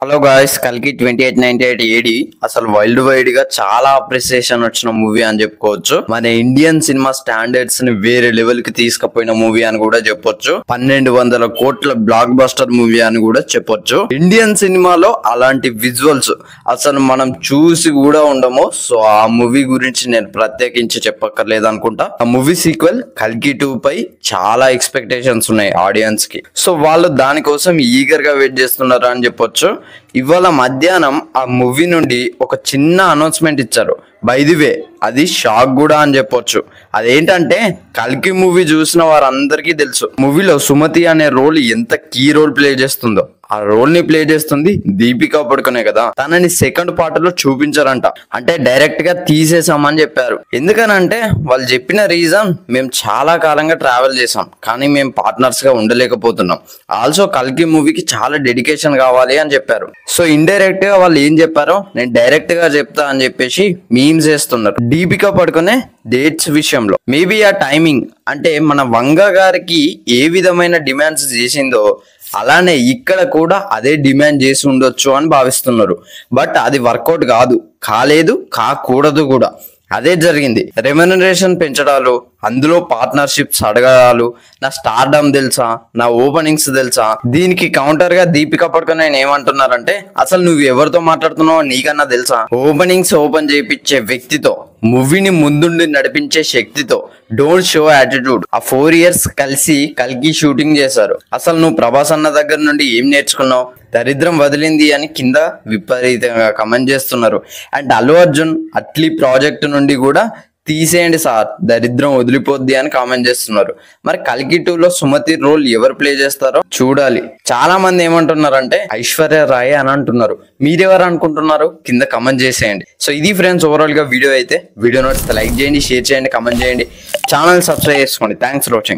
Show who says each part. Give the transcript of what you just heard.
Speaker 1: Hello guys, కల్కి 2898 AD అసలు world wide గా చాలా అప్రిసియేషన్ వచ్చిన మూవీ అని చెప్పుకోవచ్చు. మన ఇండియన్ సినిమా స్టాండర్డ్స్ ని వేరే లెవెల్ కి తీసుకుపోయిన మూవీ అని కూడా చెప్పొచ్చు. 1200 కోట్ల బ్లాక్ బస్టర్ మూవీ అని కూడా చెప్పొచ్చు. ఇండియన్ సినిమాలో అలాంటి విజువల్స్ అసలు మనం చూసి కూడా ఉండము. సో ఆ మూవీ గురించి నేను ప్రత్యేకించి చెప్పక్కర్లేదు అనుకుంటా. ఆ మూవీ సీక్వెల్ కల్కి 2 పై చాలా ఎక్స్పెక్టేషన్స్ ఉన్నాయి ఆడియన్స్ కి. సో వాళ్ళు దానికోసం ఈగర్ గా వెయిట్ చేస్తున్నారు అని చెప్పొచ్చు. ఇవాళ మధ్యాహ్నం ఆ మూవీ నుండి ఒక చిన్న అనౌన్స్మెంట్ ఇచ్చారు. బై ది వే అది షాక్ కూడా అని చెప్పొచ్చు. అదేంటంటే కల్కి మూవీ చూసిన వారందరికీ తెలుసు మూవీలో సుమతి అనే రోల్ ఎంత కీ రోల్ ప్లే చేస్తుందో. ఆ రోల్ ని ప్లే చేస్తుంది దీపికా పడుకునే కదా. తనని సెకండ్ పార్ట్ లో చూపించారంట. అంటే డైరెక్ట్ గా తీసేసామని చెప్పారు. ఎందుకనంటే వాళ్ళు చెప్పిన రీజన్, మేము చాలా కాలంగా ట్రావెల్ చేసాం కానీ మేము పార్ట్నర్స్ గా ఉండలేకపోతున్నాం. ఆల్సో కల్కి మూవీకి చాలా డెడికేషన్ కావాలి అని చెప్పారు. సో ఇండైరెక్ట్ గా వాళ్ళు ఏం చెప్పారో నేను డైరెక్ట్ గా చెప్తా అని చెప్పేసి మీమ్స్ చేస్తున్నారు దీపికా పడుకునే డేట్స్ విషయంలో. మేబీ ఆ టైమింగ్ అంటే మన వంగ గారికి ఏ విధమైన డిమాండ్స్ చేసిందో అలానే ఇక్కడ కూడా అదే డిమాండ్ చేసి ఉండొచ్చు అని భావిస్తున్నారు. బట్ అది వర్కౌట్ కాలేదు, కాకూడదు కూడా. అదే జరిగింది. రెమ్యునరేషన్ పెంచడాలు, అందులో పార్ట్నర్షిప్స్ అడగడాలు, నా స్టార్డమ్ తెలుసా, నా ఓపెనింగ్స్ తెలుసా. దీనికి కౌంటర్ గా దీపికా పడుకునే ఏమంటున్నారంటే, అసలు నువ్వు ఎవరితో మాట్లాడుతున్నావో నీకన్నా తెలుసా? ఓపెనింగ్స్ ఓపెన్ చేయించే వ్యక్తితో, మూవీని ముందుండి నడిపించే శక్తితో, డోంట్ షో యాటిట్యూడ్. ఆ 4 years కలిసి కల్కి షూటింగ్ చేశారు. అసలు నువ్వు ప్రభాస్ అన్న దగ్గర నుండి ఏం నేర్చుకున్నావు? దరిద్రం వదిలింది అని కింద విపరీతంగా కమెంట్ చేస్తున్నారు. అండ్ అల్లు అర్జున్ అట్లీ ప్రాజెక్ట్ నుండి కూడా తీసేయండి సార్, దరిద్రం వదిలిపోద్ది అని కామెంట్ చేస్తున్నారు. మరి కల్కి 2లో సుమతి రోల్ ఎవరు ప్లే చేస్తారో చూడాలి. చాలా మంది ఏమంటున్నారంటే ఐశ్వర్య రాయ్ అని అంటున్నారు. మీరెవరు అనుకుంటున్నారు? కింద కమెంట్ చేసేయండి. సో ఇది ఫ్రెండ్స్ ఓవరాల్ గా వీడియో అయితే. వీడియో నచ్చితే లైక్ చేయండి, షేర్ చేయండి, కమెంట్ చేయండి, ఛానల్ సబ్స్క్రైబ్ చేసుకోండి. Thanks for watching.